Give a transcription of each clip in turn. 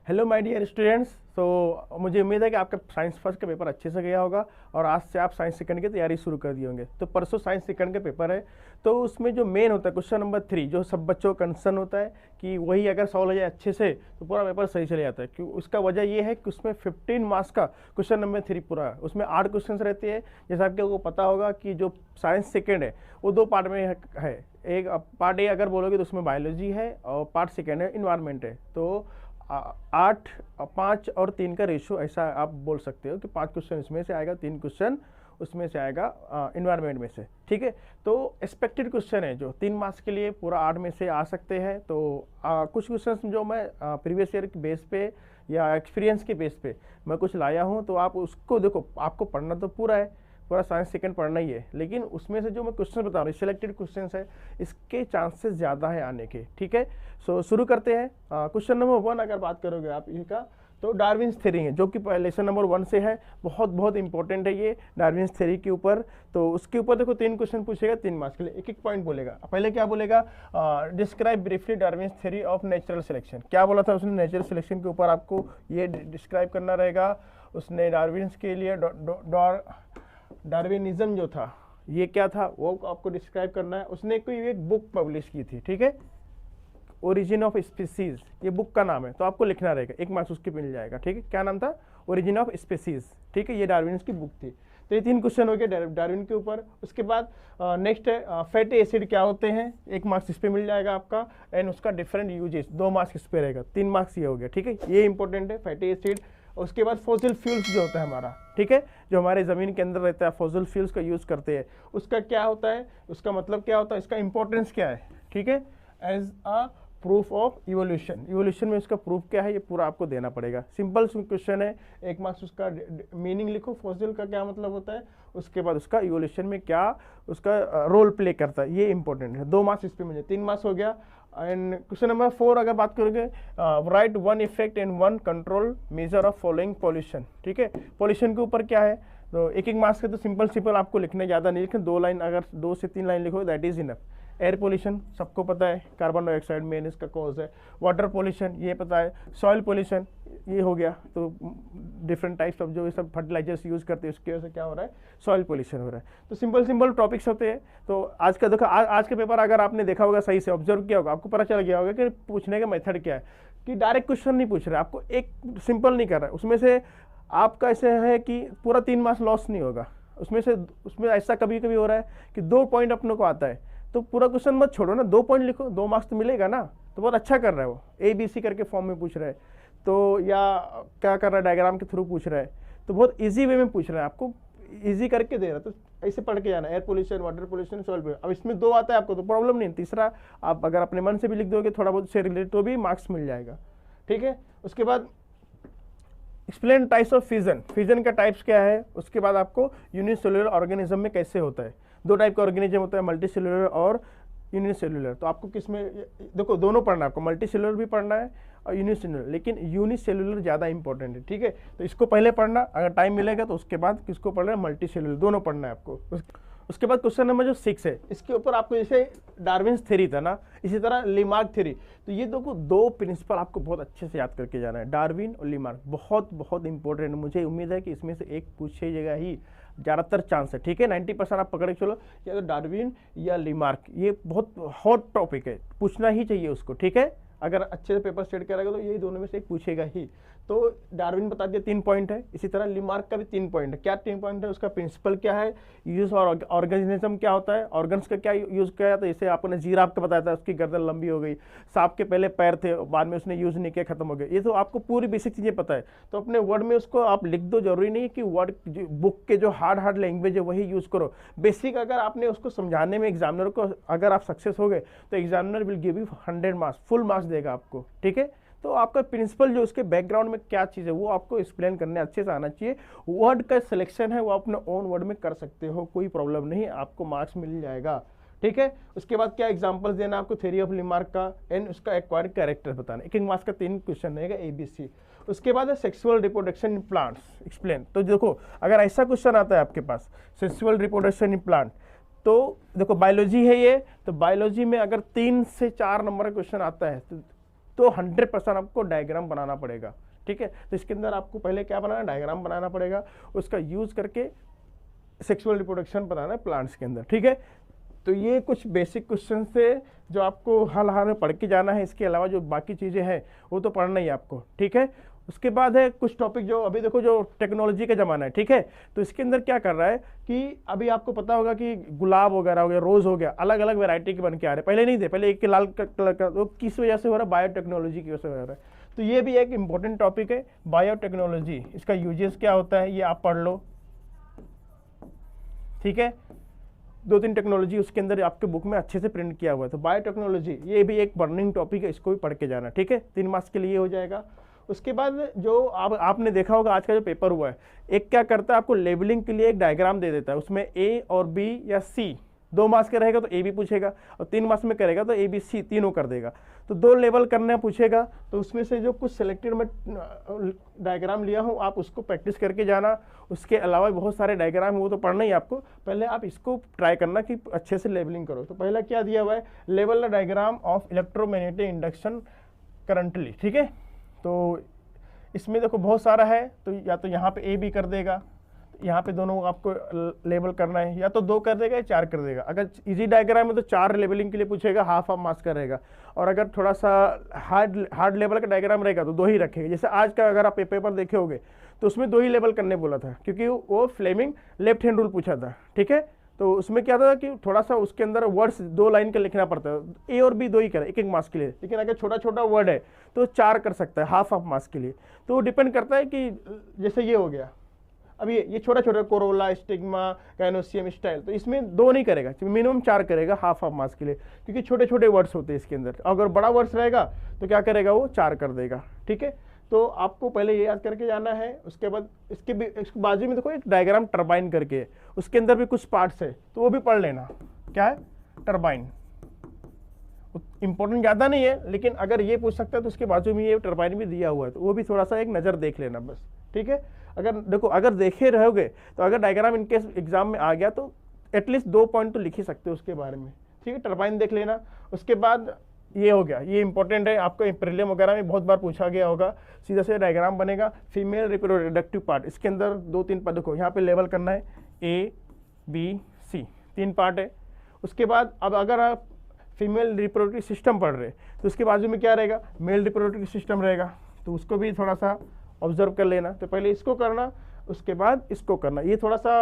Hello my dear students. तो मुझे उम्मीद है कि आपका साइंस फर्स्ट का पेपर अच्छे से गया होगा और आज से आप साइंस सेकंड की तैयारी शुरू कर दिए होंगे। तो परसों साइंस सेकंड का पेपर है, तो उसमें जो मेन होता है क्वेश्चन नंबर 3, जो सब बच्चों का कंसर्न होता है कि वही अगर सॉल्व हो जाए अच्छे से तो पूरा पेपर सही चले जाता है। क्यों? उसका वजह ये है कि उसमें 15 मार्क्स का क्वेश्चन नंबर 3 पूरा है। उसमें 8 क्वेश्चन रहते हैं। जैसा आपको पता होगा कि जो साइंस सेकेंड है वो 2 पार्ट में है। एक पार्ट ए अगर बोलोगे तो उसमें बायोलॉजी है और पार्ट सेकेंड है इन्वायरमेंट है। तो 8, 5 और 3 का रेशियो ऐसा आप बोल सकते हो कि 5 क्वेश्चन इसमें से आएगा, 3 क्वेश्चन उसमें से आएगा इन्वायरमेंट में से। ठीक है, तो एक्सपेक्टेड क्वेश्चन है जो 3 मार्क्स के लिए पूरा 8 में से आ सकते हैं। तो कुछ क्वेश्चन जो मैं प्रीवियस ईयर के बेस पे या एक्सपीरियंस के बेस पे मैं कुछ लाया हूँ, तो आप उसको देखो। आपको पढ़ना तो पूरा है, पूरा साइंस सेकंड पढ़ना ही है, लेकिन उसमें से जो मैं क्वेश्चन बता रहा हूँ सिलेक्टेड क्वेश्चन है, इसके चांसेस ज़्यादा है आने के। ठीक है, सो शुरू करते हैं। क्वेश्चन नंबर 1 अगर बात करोगे आप इसका, तो डार्विन्स थ्योरी है जो कि लेसन नंबर 1 से है। बहुत बहुत इंपॉर्टेंट है ये डार्विन्स थ्योरी के ऊपर। तो उसके ऊपर देखो 3 क्वेश्चन पूछेगा, 3 मार्क्स के लिए, एक एक पॉइंट बोलेगा। पहले क्या बोलेगा? Describe briefly Darwin's theory of natural selection. क्या बोला था उसने? नेचुरल सिलेक्शन के ऊपर आपको ये डिस्क्राइब करना रहेगा। उसने डार्विन्स के लिए डार्विनिज्म जो था ये क्या था वो आपको डिस्क्राइब करना है। उसने कोई एक बुक पब्लिश की थी, ठीक है, ओरिजिन ऑफ स्पीसीज, ये बुक का नाम है। तो आपको लिखना रहेगा, 1 मार्क्स उसके मिल जाएगा। ठीक है, क्या नाम था? Origin of species. ठीक है, ये डार्विन की बुक थी। तो ये 3 क्वेश्चन हो गए डार्विन के ऊपर। उसके बाद नेक्स्ट है फैटी एसिड क्या होते हैं, 1 मार्क्स इस पे मिल जाएगा आपका। एंड उसका डिफरेंट यूजेस, 2 मार्क्स इस पे रहेगा, 3 मार्क्स ये हो गया। ठीक है, ये इंपॉर्टेंट है फैटी एसिड। उसके बाद फॉसिल फ्यूल्स जो होता है हमारा, ठीक है, जो हमारे ज़मीन के अंदर रहता है, फॉसिल फ्यूल्स का यूज़ करते हैं, उसका क्या होता है, उसका मतलब क्या होता है, इसका इंपॉर्टेंस क्या है। ठीक है, as a proof of evolution, evolution में उसका प्रूफ क्या है ये पूरा आपको देना पड़ेगा। सिंपल क्वेश्चन है, 1 मार्क्स उसका मीनिंग लिखो, फॉसिल का क्या मतलब होता है, उसके बाद उसका इवोल्यूशन में क्या उसका रोल प्ले करता है, ये इंपॉर्टेंट है। 2 मार्क्स इस पे मुझे, 3 मार्क्स हो गया। एंड क्वेश्चन नंबर 4 अगर बात करोगे, right 1 effect and 1 control measure of following pollution. ठीक है, पॉल्यूशन के ऊपर क्या है, तो 1 मार्क्स के तो सिंपल आपको लिखने ज़्यादा नहीं लिखे, 2 लाइन, अगर 2 से 3 लाइन लिखो that is enough. Air pollution सबको पता है, कार्बन डाइऑक्साइड मेन इसका कॉज है। वाटर पोल्यूशन ये पता है। सॉइल पोल्यूशन ये हो गया। तो डिफरेंट टाइप्स ऑफ जो ये सब फर्टिलाइजर्स यूज़ करते हैं उसकी वजह से क्या हो रहा है, सॉइल पोल्यूशन हो रहा है। तो सिंपल टॉपिक्स होते हैं। तो आज का देखो, आज का पेपर अगर आपने देखा होगा, सही से ऑब्जर्व किया होगा, आपको पता चल गया होगा कि पूछने का मेथड क्या है, कि डायरेक्ट क्वेश्चन नहीं पूछ रहे, आपको एक सिंपल नहीं कर रहा है। उसमें से आपका ऐसे है कि पूरा 3 मार्क्स लॉस नहीं होगा। उसमें ऐसा कभी कभी हो रहा है कि 2 पॉइंट अपने को आता है, तो पूरा क्वेश्चन मत छोड़ो ना, 2 पॉइंट लिखो, 2 मार्क्स तो मिलेगा ना। तो बहुत अच्छा कर रहा है वो, ABC करके फॉर्म में पूछ रहा है, तो या क्या कर रहा है, डायग्राम के थ्रू पूछ रहा है, तो बहुत इजी वे में पूछ रहा है, आपको इजी करके दे रहा है। तो ऐसे पढ़ के जाना, air pollution, water pollution, soil pollution. अब इसमें 2 आता है आपको तो प्रॉब्लम नहीं, तीसरा आप अगर अपने मन से भी लिख दोगे थोड़ा बहुत से रिलेटेड तो भी मार्क्स मिल जाएगा। ठीक है, उसके बाद explain types of fission, fission का टाइप्स क्या है। उसके बाद आपको यूनिसेलुलर ऑर्गेनिज्म में कैसे होता है, 2 टाइप का ऑर्गेनिज्म होता है, मल्टी सेलुलर और यूनिसेलुलर। तो आपको किस में, देखो दोनों पढ़ना है आपको, मल्टी सेलुलर भी पढ़ना है और यूनिसेलुलर, लेकिन यूनिसेलुलर ज़्यादा इंपॉर्टेंट है। ठीक है, तो इसको पहले पढ़ना, अगर टाइम मिलेगा तो उसके बाद किसको पढ़ना है, मल्टी सेलुलर, दोनों पढ़ना है आपको। उसके बाद क्वेश्चन नंबर जो 6 है, इसके ऊपर आपको जैसे डार्विन्स थ्योरी था ना, इसी तरह लिमार्क थ्योरी। तो ये देखो 2 प्रिंसिपल आपको बहुत अच्छे से याद करके जाना है, डार्विन और लिमार्क, बहुत इंपॉर्टेंट है। मुझे उम्मीद है कि इसमें से एक पूछेगा ही, ज़्यादातर चांस है। ठीक है, 90% आप पकड़ के चलो, या तो डार्विन या लिमार्क, ये बहुत हॉट टॉपिक है, पूछना ही चाहिए उसको। ठीक है, अगर अच्छे से पेपर स्टेट करेगा तो यही दोनों में से एक पूछेगा ही। तो डार्विन बता दिया 3 पॉइंट है, इसी तरह लिमार्क का भी 3 पॉइंट है। क्या 3 पॉइंट है, उसका प्रिंसिपल क्या है, यूज और ऑर्गेनिज्म क्या होता है, ऑर्गन्स का क्या यूज किया है। तो जैसे आपने जिराफ का बताया था, उसकी गर्दन लंबी हो गई, सांप के पहले पैर थे, बाद में उसने यूज नहीं किया, खत्म हो गया। ये तो आपको पूरी बेसिक चीजें पता है, तो अपने वर्ड में उसको आप लिख दो। जरूरी नहीं है कि वर्ड बुक के जो हार्ड लैंग्वेज है वही यूज करो, बेसिक अगर आपने उसको समझाने में एग्जामिनर को अगर आप सक्सेस हो गए तो examiner will give you 100 marks, full marks देगा आपको। ठीक है, तो आपका प्रिंसिपल जो उसके बैकग्राउंड में क्या चीज़ है वो आपको एक्सप्लेन करने अच्छे से आना चाहिए। वर्ड का सिलेक्शन है वो अपने ओन वर्ड में कर सकते हो, कोई प्रॉब्लम नहीं, आपको मार्क्स मिल जाएगा। ठीक है, उसके बाद क्या एग्जांपल्स देना आपको, थ्योरी ऑफ लिमार्क का, एंड उसका एक्वायर्ड कैरेक्टर बताना। 1 मार्क्स का 3 क्वेश्चन रहेगा, ABC। उसके बाद है sexual reproduction in plants, explain. तो देखो अगर ऐसा क्वेश्चन आता है आपके पास, सेक्सुअल रिप्रोडक्शन इन प्लांट, तो देखो बायोलॉजी है ये, तो बायोलॉजी में अगर 3 से 4 नंबर का क्वेश्चन आता है तो तो 100% आपको डायग्राम बनाना पड़ेगा, ठीक है। तो इसके अंदर आपको पहले क्या बनाना, डायग्राम बनाना पड़ेगा, उसका यूज करके सेक्सुअल रिप्रोडक्शन बनाना है प्लांट्स के अंदर, ठीक है। तो ये कुछ बेसिक क्वेश्चन थे जो आपको हाल में पढ़ के जाना है। इसके अलावा जो बाकी चीज़ें हैं वो तो पढ़ना ही आपको, ठीक है। उसके बाद है कुछ टॉपिक जो अभी देखो जो टेक्नोलॉजी का ज़माना है, ठीक है। तो इसके अंदर क्या कर रहा है कि अभी आपको पता होगा कि गुलाब वगैरह हो गया, रोज़ हो गया, अलग अलग वैरायटी के बन के आ रहे हैं। पहले नहीं थे, पहले एक के लाल कलर का, तो किस वजह से हो रहा है, बायोटेक्नोलॉजी की वजह से हो रहा है। तो ये भी एक इंपॉर्टेंट टॉपिक है, बायोटेक्नोलॉजी। इसका यूजेस क्या होता है ये आप पढ़ लो, ठीक है। 2-3 टेक्नोलॉजी उसके अंदर आपके बुक में अच्छे से प्रिंट किया हुआ है। तो बायोटेक्नोलॉजी ये भी एक बर्निंग टॉपिक है, इसको भी पढ़ के जाना, ठीक है। 3 मार्क्स के लिए हो जाएगा। उसके बाद जो आपने देखा होगा आज का जो पेपर हुआ है, एक क्या करता है, आपको लेबलिंग के लिए एक डायग्राम दे देता है, उसमें ए और बी या सी 2 मार्क्स का रहेगा तो ए भी पूछेगा, और 3 मार्क्स में करेगा तो ए बी सी तीनों कर देगा। तो 2 लेवल करना पूछेगा, तो उसमें से जो कुछ सिलेक्टेड मैं डायग्राम लिया हूँ आप उसको प्रैक्टिस करके जाना। उसके अलावा बहुत सारे डायग्राम वो तो पढ़ना ही आपको, पहले आप इसको ट्राई करना कि अच्छे से लेबलिंग करो। तो पहला क्या दिया हुआ है, level the diagram of electromagnetic induction currently, ठीक है। तो इसमें देखो बहुत सारा है, तो या तो यहाँ पे ए बी कर देगा, यहाँ पे दोनों आपको लेबल करना है, या तो 2 कर देगा या 4 कर देगा। अगर इजी डायग्राम है तो 4 लेबलिंग के लिए पूछेगा, हाफ मार्क्स का रहेगा। और अगर थोड़ा सा हार्ड लेवल का डायग्राम रहेगा तो 2 ही रखेगा। जैसे आज का अगर आप पेपर देखे होगे तो उसमें 2 ही लेबल करने बोला था, क्योंकि वो फ्लेमिंग लेफ्ट हैंड रूल पूछा था, ठीक है। तो उसमें क्या था कि थोड़ा सा उसके अंदर वर्ड्स 2 लाइन का लिखना पड़ता है, ए और बी 2 ही करे 1-1 मार्क्स के लिए। लेकिन अगर छोटा छोटा वर्ड है तो 4 कर सकता है, हाफ मार्क्स के लिए। तो डिपेंड करता है कि जैसे ये हो गया, अब ये छोटा छोटा कोरोला, स्टिग्मा, गाइनोसियम, स्टाइल, तो इसमें 2 नहीं करेगा, मिनिमम 4 करेगा हाफ मार्क्स के लिए, क्योंकि छोटे छोटे वर्ड्स होते हैं इसके अंदर। अगर बड़ा वर्ड्स रहेगा तो क्या करेगा, वो 4 कर देगा, ठीक है। तो आपको पहले ये याद करके जाना है। उसके बाद इसके बाजू में देखो एक डायग्राम टरबाइन करके है, उसके अंदर भी कुछ पार्ट्स है, तो वो भी पढ़ लेना। क्या है, टरबाइन। इंपॉर्टेंट ज़्यादा नहीं है, लेकिन अगर ये पूछ सकता है तो उसके बाजू में ये टरबाइन भी दिया हुआ है, तो वो भी थोड़ा सा एक नज़र देख लेना बस, ठीक है। अगर देखो अगर देखे रहोगे तो अगर डायग्राम इनकेस एग्जाम में आ गया तो एटलीस्ट 2 पॉइंट तो लिख ही सकते हो उसके बारे में, ठीक है। टरबाइन देख लेना। उसके बाद ये हो गया, ये इंपॉर्टेंट है, आपको प्रीलिम वगैरह में बहुत बार पूछा गया होगा। सीधा से डायग्राम बनेगा, फीमेल रिप्रोडक्टिव पार्ट, इसके अंदर 2-3 पार्ट देखो, यहाँ पे लेवल करना है, ए बी सी 3 पार्ट है। उसके बाद अब अगर आप फीमेल रिप्रोडक्टिव सिस्टम पढ़ रहे तो उसके बाजू में क्या रहेगा, मेल रिप्रोडक्टिव सिस्टम रहेगा, तो उसको भी थोड़ा सा ऑब्जर्व कर लेना। तो पहले इसको करना, उसके बाद इसको करना। ये थोड़ा सा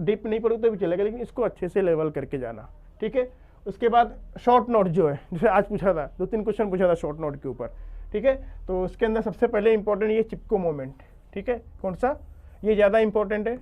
डीप नहीं पड़ेगा तो भी चलेगा, लेकिन इसको अच्छे से लेवल करके जाना, ठीक है। उसके बाद शॉर्ट नोट जो है, जैसे आज पूछा था 2-3 क्वेश्चन पूछा था शॉर्ट नोट के ऊपर, ठीक है। तो उसके अंदर सबसे पहले इंपॉर्टेंट ये चिपको मोमेंट, ठीक है। कौन सा, ये ज़्यादा इंपॉर्टेंट है,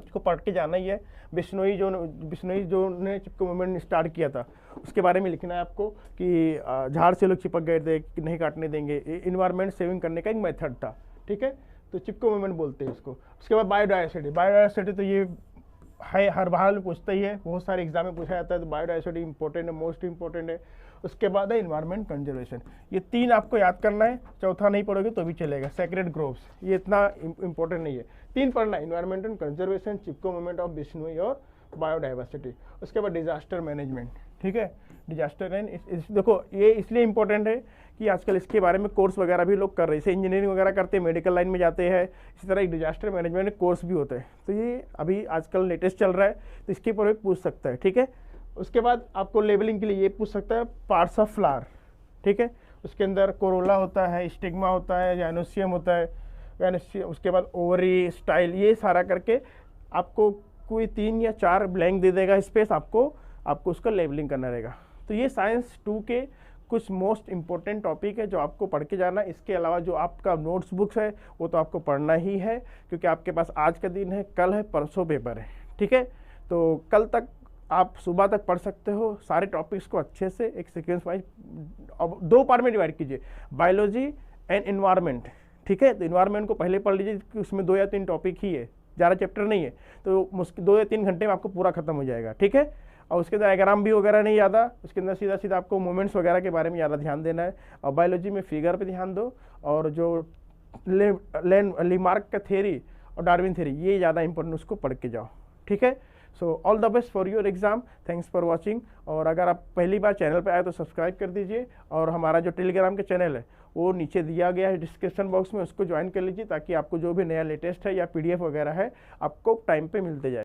इसको पढ़ के जाना ही है। बिश्नोई जो ने चिपको मूवमेंट स्टार्ट किया था उसके बारे में लिखना है आपको, कि झाड़ से लोग चिपक गए थे कि नहीं काटने देंगे, इन्वायरमेंट सेविंग करने का एक मेथड था, ठीक है। तो चिपको मूवमेंट बोलते हैं इसको। उसके बाद बायोडायवर्सिटी तो ये है, हर बार में पूछता ही है, बहुत सारे एग्जाम में पूछा जाता है। तो बायोडायवर्सिटी इंपॉर्टेंट है, मोस्ट इंपॉर्टेंट है। उसके बाद है इन्वायरमेंट कंजर्वेशन, ये 3 आपको याद करना है, चौथा नहीं पढ़ोगे तो भी चलेगा। सेक्रेड ग्रोव्स ये इतना इंपॉर्टेंट नहीं है, 3 पढ़ना है, environmental conservation, Chipko movement of Bishnoi और बायोडाइवर्सिटी। उसके बाद डिजास्टर मैनेजमेंट, ठीक है। डिजास्टर एंड देखो ये इसलिए इंपॉर्टेंट है कि आजकल इसके बारे में कोर्स वगैरह भी लोग कर रहे हैं, जैसे इंजीनियरिंग वगैरह करते हैं, मेडिकल लाइन में जाते हैं, इसी तरह एक डिजास्टर मैनेजमेंट कोर्स भी होता है। तो ये अभी आजकल लेटेस्ट चल रहा है, तो इसके ऊपर भी पूछ सकता है, ठीक है। उसके बाद आपको लेबलिंग के लिए ये पूछ सकता है, पार्ट्स ऑफ फ्लावर, ठीक है। उसके अंदर कोरोला होता है, स्टिग्मा होता है, गैनोसियम होता है, उसके बाद ओवरी, स्टाइल, ये सारा करके आपको कोई 3 या 4 ब्लैंक दे देगा स्पेस, आपको उसका लेबलिंग करना रहेगा। तो ये साइंस 2 के कुछ मोस्ट इंपॉर्टेंट टॉपिक है जो आपको पढ़ के जाना। इसके अलावा जो आपका नोट्स बुक्स है वो तो आपको पढ़ना ही है, क्योंकि आपके पास आज का दिन है, कल है, परसों पेपर है, ठीक है। तो कल तक आप सुबह तक पढ़ सकते हो सारे टॉपिक्स को अच्छे से, एक सीक्वेंस वाइज। अब 2 पार्ट में डिवाइड कीजिए, बायोलॉजी एंड इन्वायरमेंट, ठीक है। तो इन्वायरमेंट को पहले पढ़ लीजिए कि उसमें 2 या 3 टॉपिक ही है, ज़्यादा चैप्टर नहीं है, तो मुश्किल 2 या 3 घंटे में आपको पूरा खत्म हो जाएगा, ठीक है। और उसके अंदर डायग्राम भी वगैरह नहीं ज़्यादा, उसके अंदर सीधा सीधा आपको मूवमेंट्स वगैरह के बारे में ज़्यादा ध्यान देना है। और बायोलॉजी में फिगर पे ध्यान दो, और जो लेमार्क का थ्योरी और डार्विन थ्योरी ये ज़्यादा इंपॉर्टेंट, उसको पढ़ के जाओ, ठीक है। So all the best for your exam, thanks for watching. और अगर आप पहली बार चैनल पर आए तो सब्सक्राइब कर दीजिए, और हमारा जो टेलीग्राम के चैनल है वो नीचे दिया गया है डिस्क्रिप्शन बॉक्स में, उसको ज्वाइन कर लीजिए ताकि आपको जो भी नया लेटेस्ट है या PDF वगैरह है आपको टाइम पे मिलते जाए।